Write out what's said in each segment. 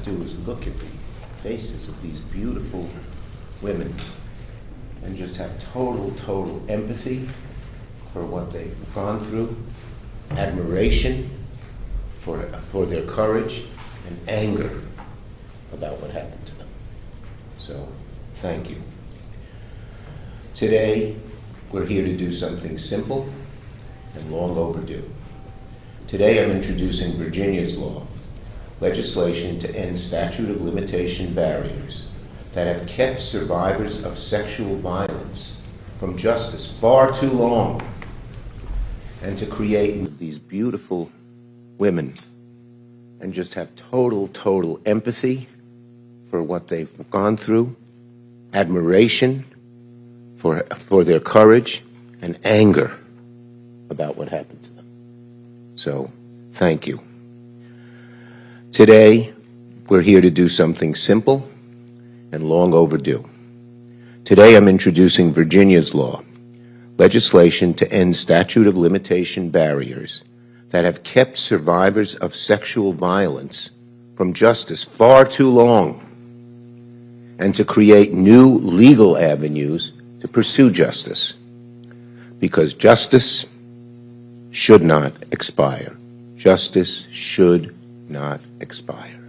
do is look at the faces of these beautiful women and just have total empathy for what they've gone through, admiration for their courage, and anger about what happened to them. So, thank you. Today, we're here to do something simple and long overdue. Today, I'm introducing Virginia's law, legislation to end statute of limitation barriers that have kept survivors of sexual violence from justice far too long, and to create these beautiful women and just have total empathy for what they've gone through, admiration for their courage, and anger about what happened to them. So, thank you. Today, we're here to do something simple and long overdue. Today, I'm introducing Virginia's law, legislation to end statute of limitation barriers that have kept survivors of sexual violence from justice far too long, and to create new legal avenues to pursue justice, because justice should not expire. Justice should not expire.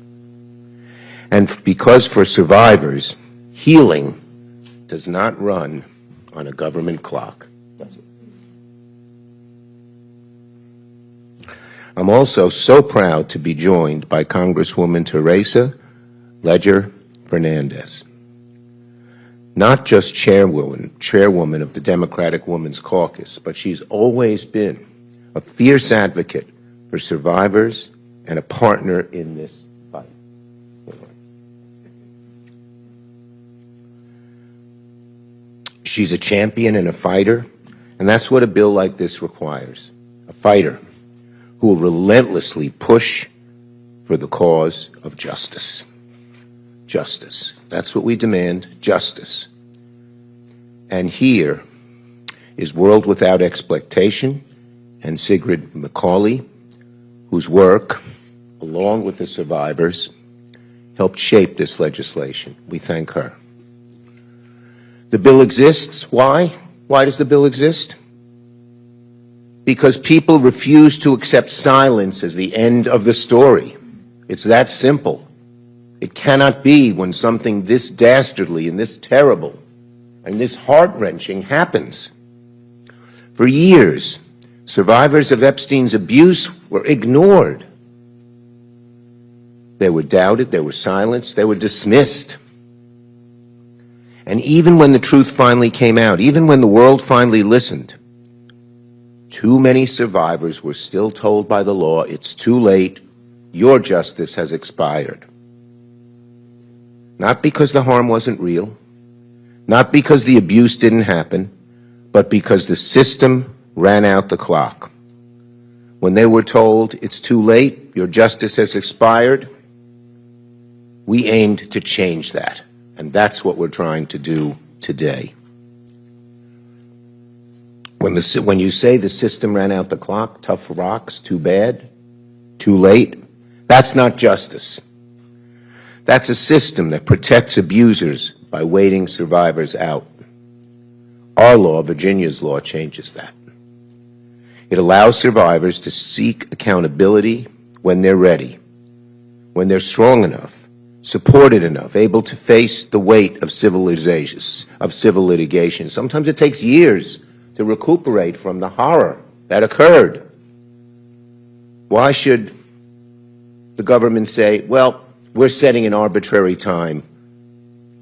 And because for survivors, healing does not run on a government clock, does it? I'm also so proud to be joined by Congresswoman Teresa Leger Fernandez, not just chairwoman of the Democratic Women's Caucus, but she's always been a fierce advocate for survivors and a partner in this fight. She's a champion and a fighter, and that's what a bill like this requires. A fighter who will relentlessly push for the cause of justice. Justice. That's what we demand, justice. And here is World Without Exploitation and Sigrid McCauley, whose work, along with the survivors, helped shape this legislation. We thank her. The bill exists. Why? Why does the bill exist? Because people refuse to accept silence as the end of the story. It's that simple. It cannot be when something this dastardly and this terrible and this heart-wrenching happens. For years, survivors of Epstein's abuse were ignored. They were doubted, they were silenced, they were dismissed. And even when the truth finally came out, even when the world finally listened, too many survivors were still told by the law, it's too late, your justice has expired. Not because the harm wasn't real, not because the abuse didn't happen, but because the system ran out the clock. When they were told, it's too late, your justice has expired, we aimed to change that. And that's what we're trying to do today. When you say the system ran out the clock, tough rocks, too bad, too late, that's not justice. That's a system that protects abusers by waiting survivors out. Our law, Virginia's law, changes that. It allows survivors to seek accountability when they're ready, when they're strong enough, supported enough, able to face the weight of civil litigation. Sometimes it takes years to recuperate from the horror that occurred. Why should the government say, well, we're setting an arbitrary time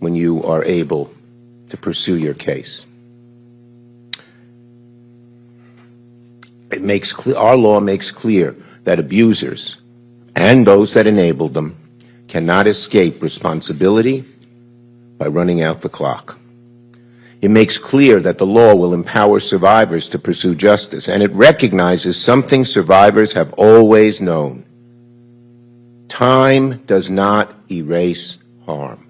when you are able to pursue your case? Our law makes clear that abusers and those that enabled them cannot escape responsibility by running out the clock. It makes clear that the law will empower survivors to pursue justice, and it recognizes something survivors have always known. Time does not erase harm.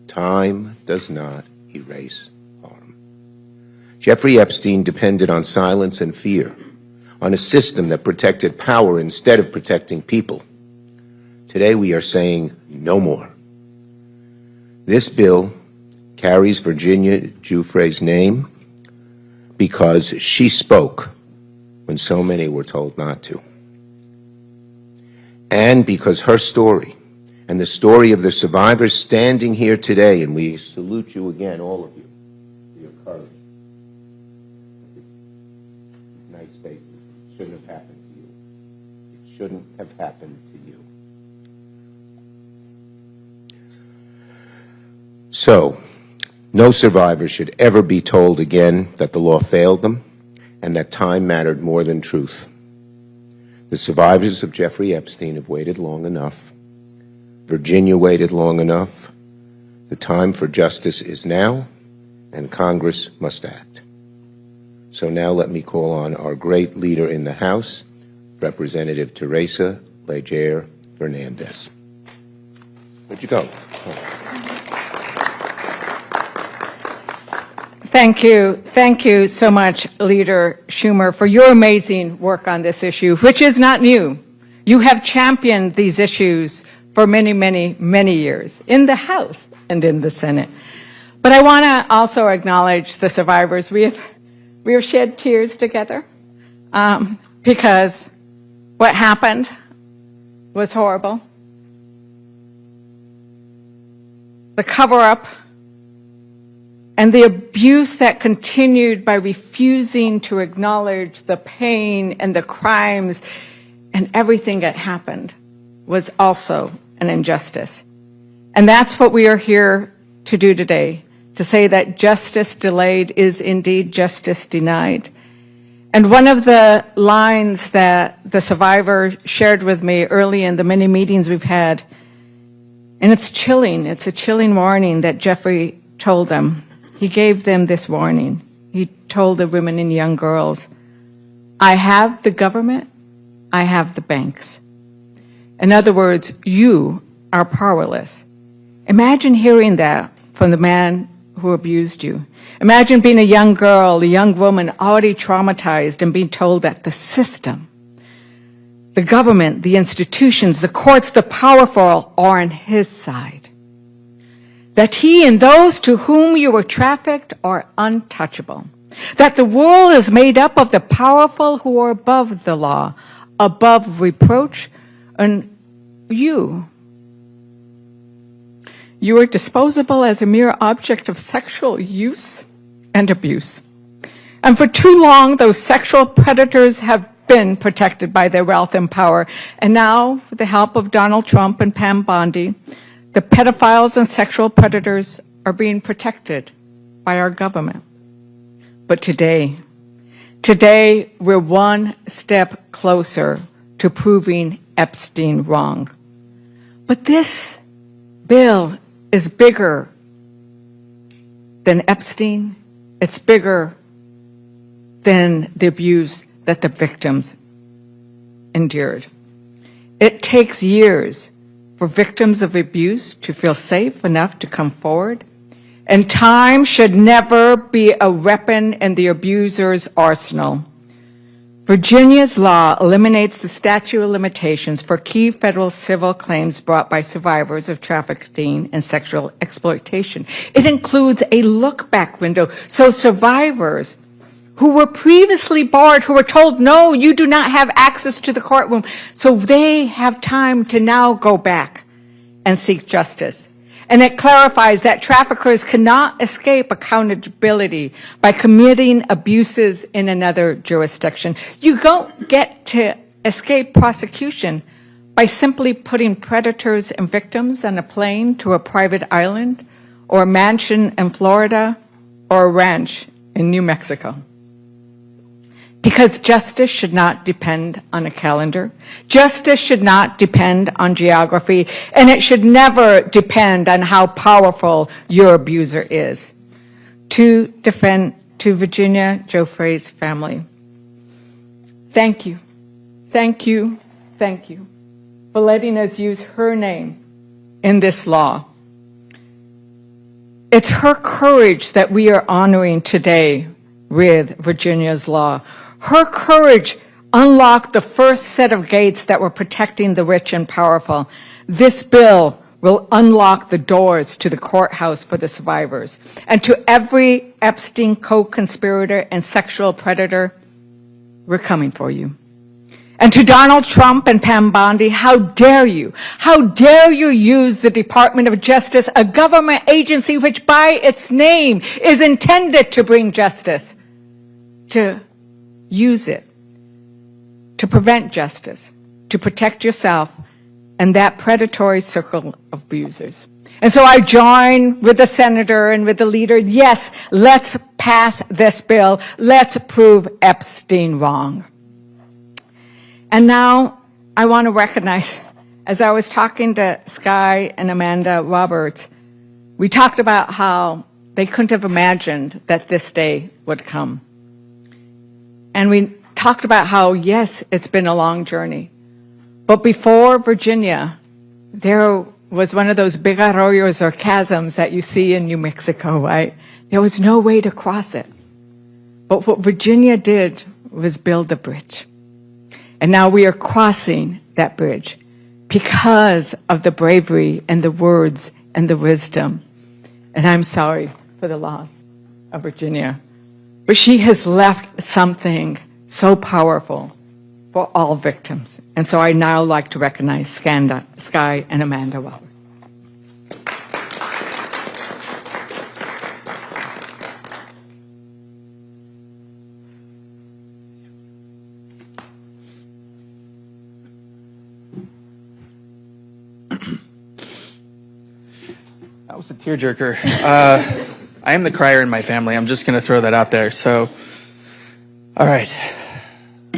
Time does not erase harm. Jeffrey Epstein depended on silence and fear, on a system that protected power instead of protecting people. Today we are saying no more. This bill carries Virginia Giuffre's name because she spoke when so many were told not to. And because her story and the story of the survivors standing here today, and we salute you again, all of you, for your courage. These nice faces. It shouldn't have happened to you. It shouldn't have happened to you. So, no survivor should ever be told again that the law failed them and that time mattered more than truth. The survivors of Jeffrey Epstein have waited long enough. Virginia waited long enough. The time for justice is now, and Congress must act. So now let me call on our great leader in the House, Representative Teresa Leger Fernandez. Where'd you go? Thank you. Thank you so much, Leader Schumer, for your amazing work on this issue, which is not new. You have championed these issues for many, many, many years in the House and in the Senate. But I want to also acknowledge the survivors. We have shed tears together because what happened was horrible. The cover-up and the abuse that continued by refusing to acknowledge the pain and the crimes and everything that happened was also an injustice. And that's what we are here to do today, to say that justice delayed is indeed justice denied. And one of the lines that the survivor shared with me early in the many meetings we've had, and it's chilling, it's a chilling warning that Jeffrey told them. He gave them this warning. He told the women and young girls, I have the government, I have the banks. In other words, you are powerless. Imagine hearing that from the man who abused you. Imagine being a young girl, a young woman already traumatized and being told that the system, the government, the institutions, the courts, the powerful are on his side. That he and those to whom you were trafficked are untouchable. That the world is made up of the powerful who are above the law, above reproach, and you are disposable as a mere object of sexual use and abuse. And for too long, those sexual predators have been protected by their wealth and power. And now, with the help of Donald Trump and Pam Bondi, the pedophiles and sexual predators are being protected by our government. But today we're one step closer to proving Epstein wrong. But this bill is bigger than Epstein. It's bigger than the abuse that the victims endured. It takes years for victims of abuse to feel safe enough to come forward. And time should never be a weapon in the abuser's arsenal. Virginia's law eliminates the statute of limitations for key federal civil claims brought by survivors of trafficking and sexual exploitation. It includes a look-back window, so survivors who were previously barred, who were told, no, you do not have access to the courtroom, so they have time to now go back and seek justice. And it clarifies that traffickers cannot escape accountability by committing abuses in another jurisdiction. You don't get to escape prosecution by simply putting predators and victims on a plane to a private island or a mansion in Florida or a ranch in New Mexico. Because justice should not depend on a calendar. Justice should not depend on geography, and it should never depend on how powerful your abuser is. To Virginia Giuffre's family, thank you, thank you, thank you for letting us use her name in this law. It's her courage that we are honoring today with Virginia's law. Her courage unlocked the first set of gates that were protecting the rich and powerful. This bill will unlock the doors to the courthouse for the survivors. And to every Epstein co-conspirator and sexual predator, we're coming for you. And to Donald Trump and Pam Bondi, how dare you? How dare you use the Department of Justice, a government agency which by its name is intended to bring justice, to use it to prevent justice, to protect yourself and that predatory circle of abusers. And so I join with the senator and with the leader. Yes, let's pass this bill. Let's prove Epstein wrong. And now I want to recognize, as I was talking to Sky and Amanda Roberts, we talked about how they couldn't have imagined that this day would come. And we talked about how, yes, it's been a long journey. But before Virginia, there was one of those big arroyos or chasms that you see in New Mexico, right? There was no way to cross it. But what Virginia did was build a bridge. And now we are crossing that bridge because of the bravery and the words and the wisdom. And I'm sorry for the loss of Virginia. But she has left something so powerful for all victims. And so I now like to recognize Sky and Amanda Roberts. That was a tearjerker. I am the crier in my family. I'm just going to throw that out there. So, all right.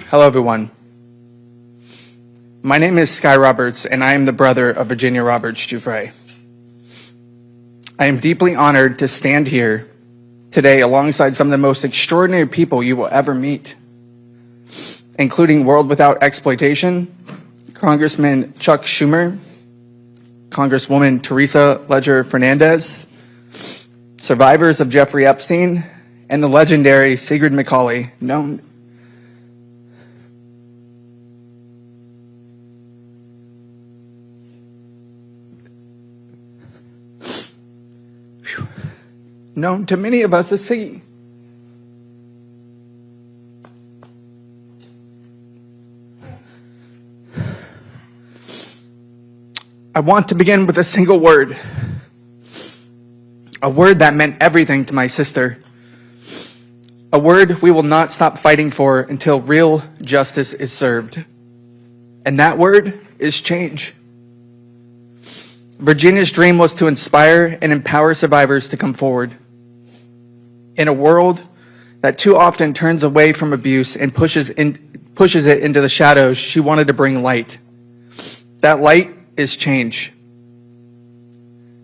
Hello, everyone. My name is Sky Roberts, and I am the brother of Virginia Roberts Giuffre. I am deeply honored to stand here today alongside some of the most extraordinary people you will ever meet, including World Without Exploitation, Congressman Chuck Schumer, Congresswoman Teresa Leger Fernandez, survivors of Jeffrey Epstein, and the legendary Sigrid McCauley, known to many of us as Siggy. I want to begin with a single word. A word that meant everything to my sister. A word we will not stop fighting for until real justice is served. And that word is change. Virginia's dream was to inspire and empower survivors to come forward. In a world that too often turns away from abuse and pushes it into the shadows, she wanted to bring light. That light is change.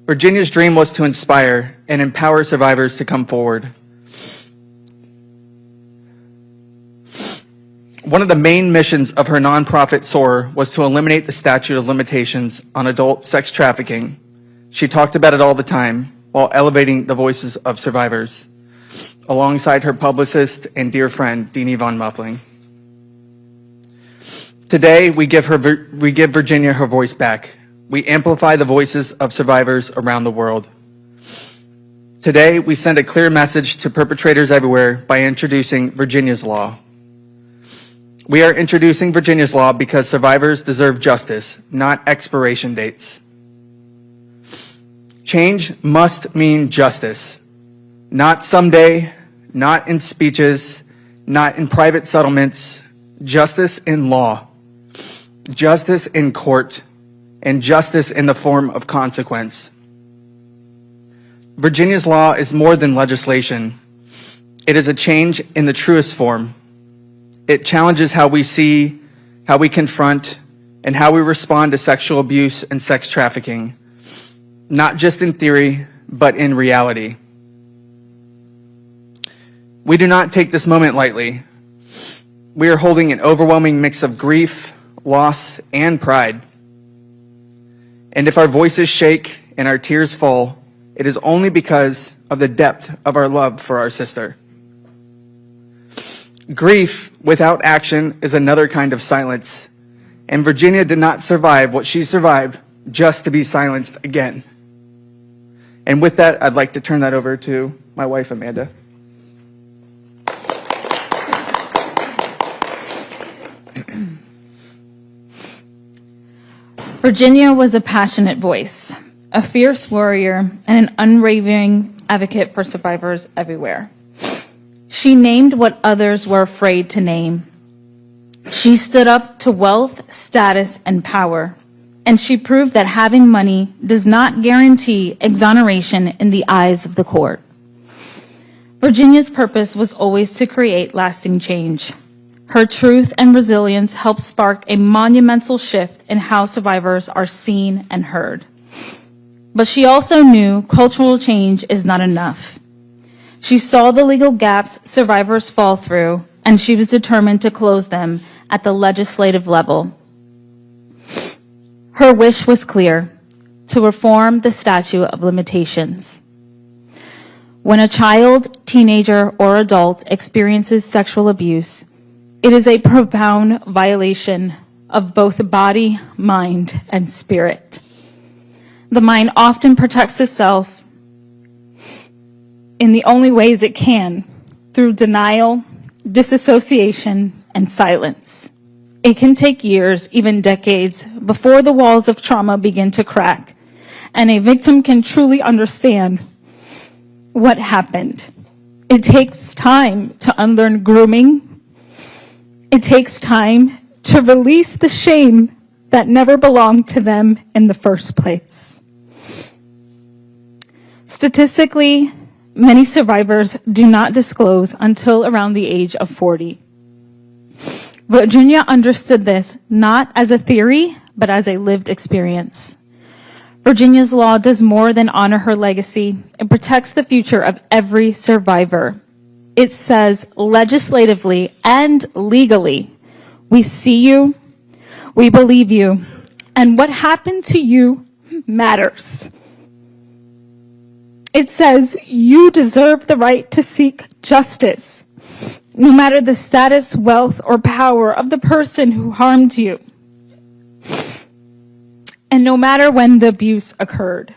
Virginia's dream was to inspire and empower survivors to come forward. One of the main missions of her nonprofit, SOAR, was to eliminate the statute of limitations on adult sex trafficking. She talked about it all the time while elevating the voices of survivors, alongside her publicist and dear friend, Deanie Von Muffling. Today, we give Virginia her voice back. We amplify the voices of survivors around the world. Today, we send a clear message to perpetrators everywhere by introducing Virginia's Law. We are introducing Virginia's Law because survivors deserve justice, not expiration dates. Change must mean justice, not someday, not in speeches, not in private settlements, justice in law, justice in court, and justice in the form of consequence. Virginia's Law is more than legislation. It is a change in the truest form. It challenges how we see, how we confront, and how we respond to sexual abuse and sex trafficking, not just in theory, but in reality. We do not take this moment lightly. We are holding an overwhelming mix of grief, loss, and pride. And if our voices shake and our tears fall, it is only because of the depth of our love for our sister. Grief without action is another kind of silence, and Virginia did not survive what she survived just to be silenced again. And with that, I'd like to turn that over to my wife, Amanda. Virginia was a passionate voice, a fierce warrior, and an unwavering advocate for survivors everywhere. She named what others were afraid to name. She stood up to wealth, status, and power, and she proved that having money does not guarantee exoneration in the eyes of the court. Virginia's purpose was always to create lasting change. Her truth and resilience helped spark a monumental shift in how survivors are seen and heard. But she also knew cultural change is not enough. She saw the legal gaps survivors fall through, and she was determined to close them at the legislative level. Her wish was clear: to reform the statute of limitations. When a child, teenager, or adult experiences sexual abuse, it is a profound violation of both the body, mind, and spirit. The mind often protects itself in the only ways it can, through denial, disassociation, and silence. It can take years, even decades, before the walls of trauma begin to crack, and a victim can truly understand what happened. It takes time to unlearn grooming. It takes time to release the shame that never belonged to them in the first place. Statistically, many survivors do not disclose until around the age of 40. Virginia understood this not as a theory, but as a lived experience. Virginia's law does more than honor her legacy. It protects the future of every survivor. It says legislatively and legally, we see you, we believe you, and what happened to you matters. It says you deserve the right to seek justice, no matter the status, wealth, or power of the person who harmed you, and no matter when the abuse occurred.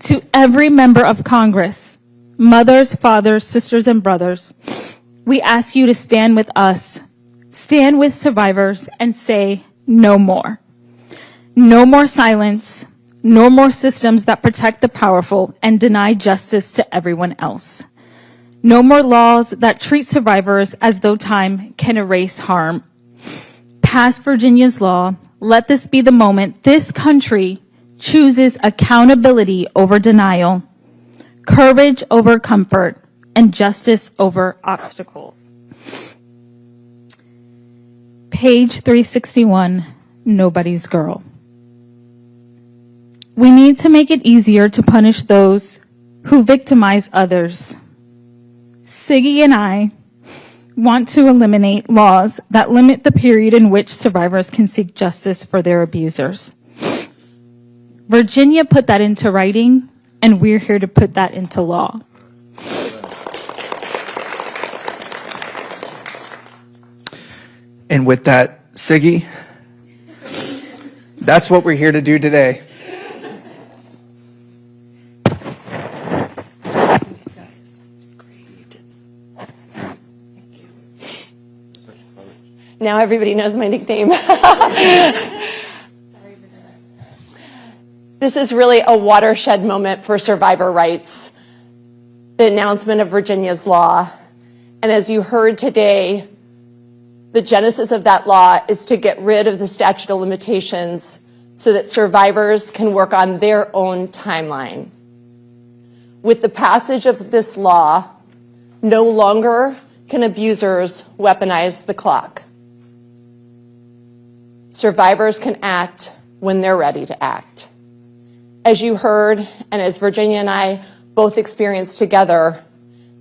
To every member of Congress, mothers, fathers, sisters, and brothers, we ask you to stand with us, stand with survivors, and say no more. No more silence, no more systems that protect the powerful and deny justice to everyone else. No more laws that treat survivors as though time can erase harm. Pass Virginia's law. Let this be the moment this country chooses accountability over denial, courage over comfort, and justice over obstacles. Page 361, Nobody's Girl. We need to make it easier to punish those who victimize others. Siggy and I want to eliminate laws that limit the period in which survivors can seek justice for their abusers. Virginia put that into writing, and we're here to put that into law. And with that, Siggy, that's what we're here to do today. Now everybody knows my nickname. This is really a watershed moment for survivor rights, the announcement of Virginia's law. And as you heard today, the genesis of that law is to get rid of the statute of limitations so that survivors can work on their own timeline. With the passage of this law, no longer can abusers weaponize the clock. Survivors can act when they're ready to act. As you heard, and as Virginia and I both experienced together,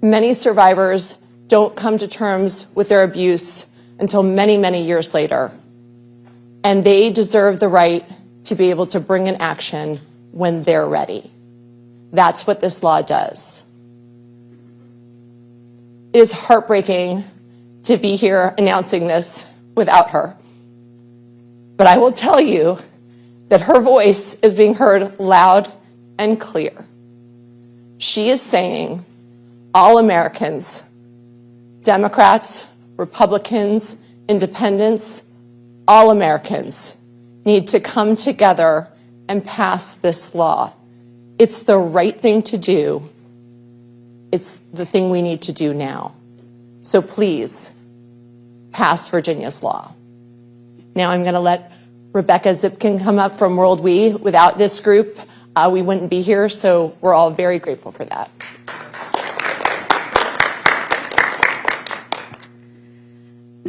many survivors don't come to terms with their abuse until many, many years later. And they deserve the right to be able to bring an action when they're ready. That's what this law does. It is heartbreaking to be here announcing this without her. But I will tell you that her voice is being heard loud and clear. She is saying all Americans, Democrats, Republicans, Independents, all Americans need to come together and pass this law. It's the right thing to do. It's the thing we need to do now. So please, pass Virginia's law. Now I'm going to let Rebecca Zipkin come up from World We. Without this group, we wouldn't be here, so we're all very grateful for that.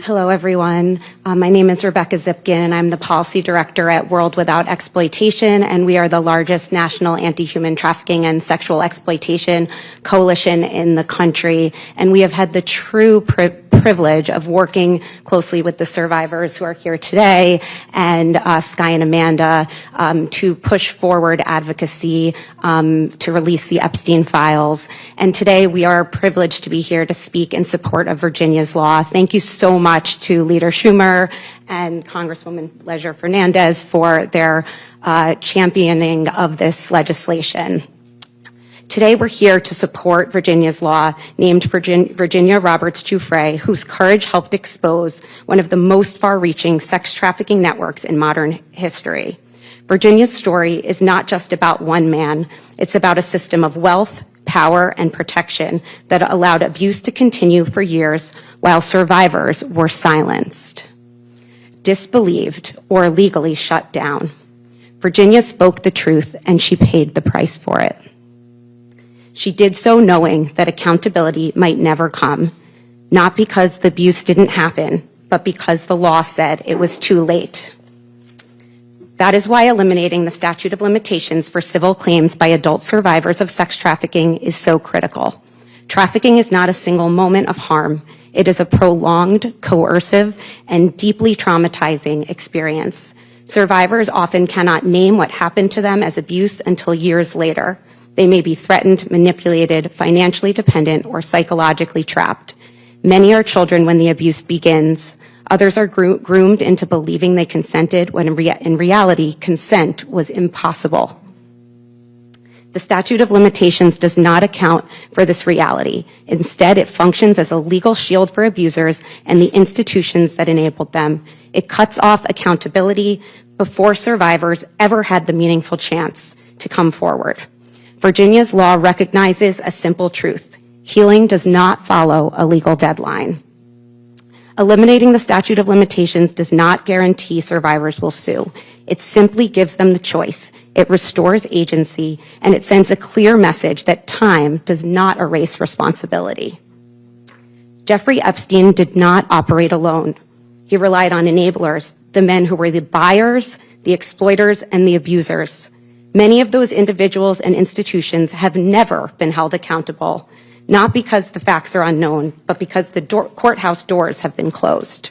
Hello, everyone. My name is Rebecca Zipkin, and I'm the Policy Director at World Without Exploitation, and we are the largest national anti-human trafficking and sexual exploitation coalition in the country. And we have had the true privilege of working closely with the survivors who are here today and Sky and Amanda to push forward advocacy to release the Epstein files. And today we are privileged to be here to speak in support of Virginia's law. Thank you so much to Leader Schumer and Congresswoman Leger Fernandez for their championing of this legislation. Today, we're here to support Virginia's law named Virginia Roberts Giuffre, whose courage helped expose one of the most far-reaching sex trafficking networks in modern history. Virginia's story is not just about one man. It's about a system of wealth, power, and protection that allowed abuse to continue for years while survivors were silenced, disbelieved, or legally shut down. Virginia spoke the truth, and she paid the price for it. She did so knowing that accountability might never come, not because the abuse didn't happen, but because the law said it was too late. That is why eliminating the statute of limitations for civil claims by adult survivors of sex trafficking is so critical. Trafficking is not a single moment of harm. It is a prolonged, coercive, and deeply traumatizing experience. Survivors often cannot name what happened to them as abuse until years later. They may be threatened, manipulated, financially dependent, or psychologically trapped. Many are children when the abuse begins. Others are groomed into believing they consented when in reality, consent was impossible. The statute of limitations does not account for this reality. Instead, it functions as a legal shield for abusers and the institutions that enabled them. It cuts off accountability before survivors ever had the meaningful chance to come forward. Virginia's law recognizes a simple truth. Healing does not follow a legal deadline. Eliminating the statute of limitations does not guarantee survivors will sue. It simply gives them the choice. It restores agency, and it sends a clear message that time does not erase responsibility. Jeffrey Epstein did not operate alone. He relied on enablers, the men who were the buyers, the exploiters, and the abusers. Many of those individuals and institutions have never been held accountable, not because the facts are unknown, but because the courthouse doors have been closed.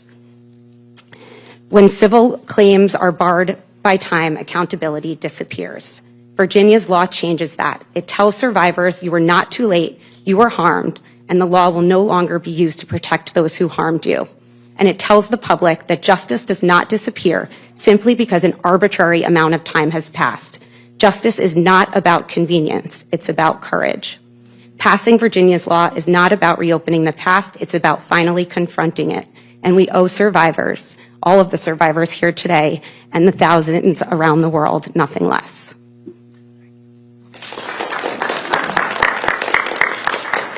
When civil claims are barred by time, accountability disappears. Virginia's law changes that. It tells survivors you were not too late, you were harmed, and the law will no longer be used to protect those who harmed you. And it tells the public that justice does not disappear simply because an arbitrary amount of time has passed. Justice is not about convenience, it's about courage. Passing Virginia's law is not about reopening the past, it's about finally confronting it. And we owe survivors, all of the survivors here today, and the thousands around the world, nothing less.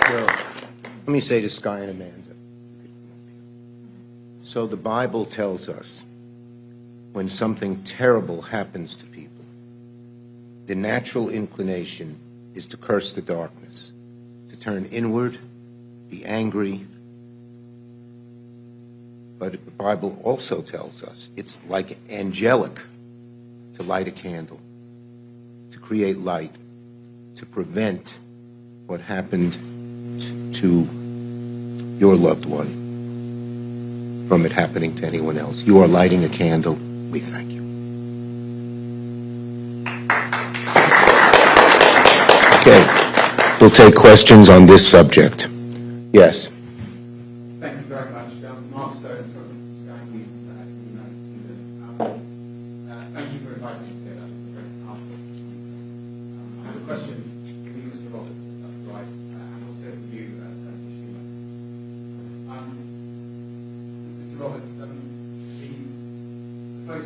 Well, let me say to Sky and Amanda. So the Bible tells us when something terrible happens to people, the natural inclination is to curse the darkness, to turn inward, be angry. But the Bible also tells us it's like angelic to light a candle, to create light, to prevent what happened to your loved one from it happening to anyone else. You are lighting a candle. We thank you. Okay, we'll take questions on this subject. Yes. Thank you very much. Mark Stone from Sky News United Kingdom. Thank you for inviting me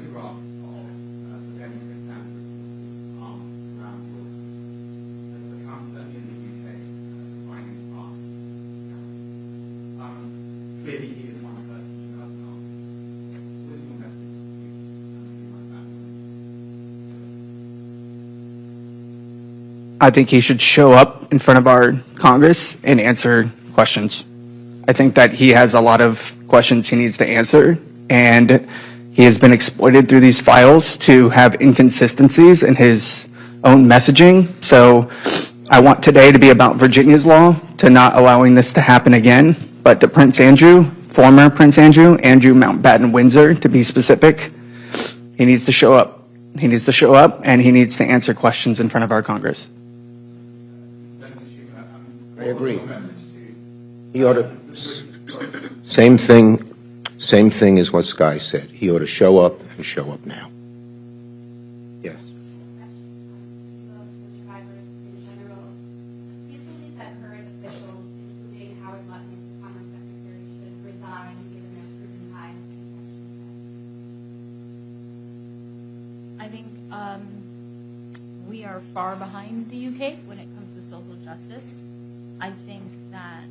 photograph of the then Prince Andrew arm around George has become, certainly in the UK, a defining part. Clearly, he is one person who does not. What is your message to you like that? I think he should show up in front of our Congress and answer questions. I think that he has a lot of questions he needs to answer, and he has been exploited through these files to have inconsistencies in his own messaging. So I want today to be about Virginia's law, to not allowing this to happen again, but to Prince Andrew, former Prince Andrew Mountbatten Windsor, to be specific. He needs to show up. He needs to show up, and he needs to answer questions in front of our Congress. I agree. He ought to, same thing as what Sky said. He ought to show up and show up now. Yes. Survivors in general. Do you believe that current officials, including Howard Lutton, Commerce Secretary, should resign given their proven ties and connections? I think we are far behind the UK when it comes to social justice. I think that,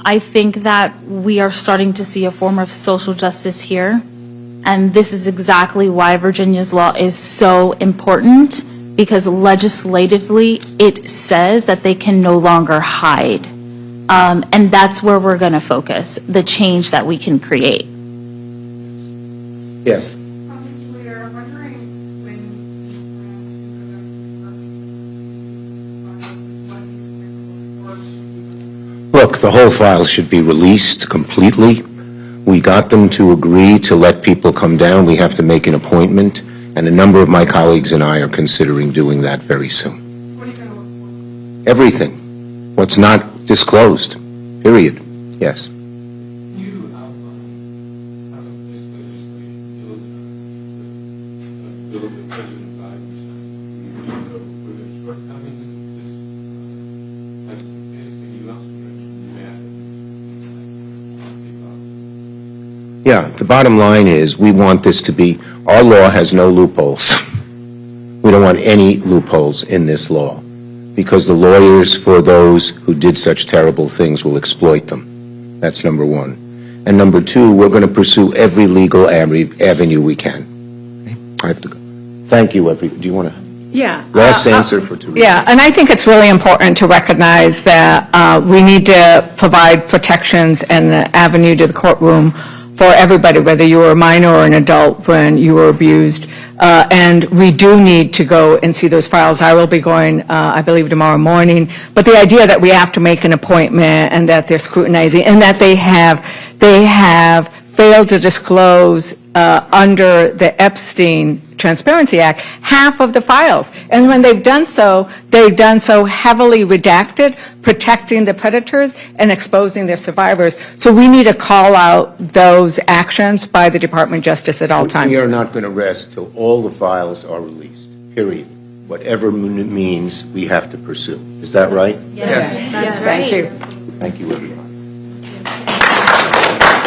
I think that we are starting to see a form of social justice here, and this is exactly why Virginia's law is so important, because legislatively it says that they can no longer hide, and that's where we're going to focus, the change that we can create. Yes. Mr. Leader, I'm wondering when Look, the whole file should be released completely. We got them to agree to let people come down. We have to make an appointment, and a number of my colleagues and I are considering doing that very soon. what are you going to look for? Everything. What's not disclosed. Period. Yes. You outlined how this legislation deals with the President Biden's with its shortcomings. This is Yeah, the bottom line is we want this to be, our law has no loopholes. We don't want any loopholes in this law because the lawyers for those who did such terrible things will exploit them. That's number one. And number two, we're going to pursue every legal avenue we can. Okay? I have to go. Thank you, do you want to? Yeah. Last answer for Teresa. Yeah, and I think it's really important to recognize that we need to provide protections and the avenue to the courtroom for everybody, whether you were a minor or an adult when you were abused. And we do need to go and see those files. I will be going, I believe, tomorrow morning. But the idea that we have to make an appointment and that they're scrutinizing and that they have failed to disclose under the Epstein Transparency Act half of the files. And when they've done so heavily redacted, protecting the predators and exposing their survivors. So we need to call out those actions by the Department of Justice at all times. We are not going to rest till all the files are released, period. Whatever means we have to pursue. Is that right? Yes, that's right. Thank you. Thank you, everyone.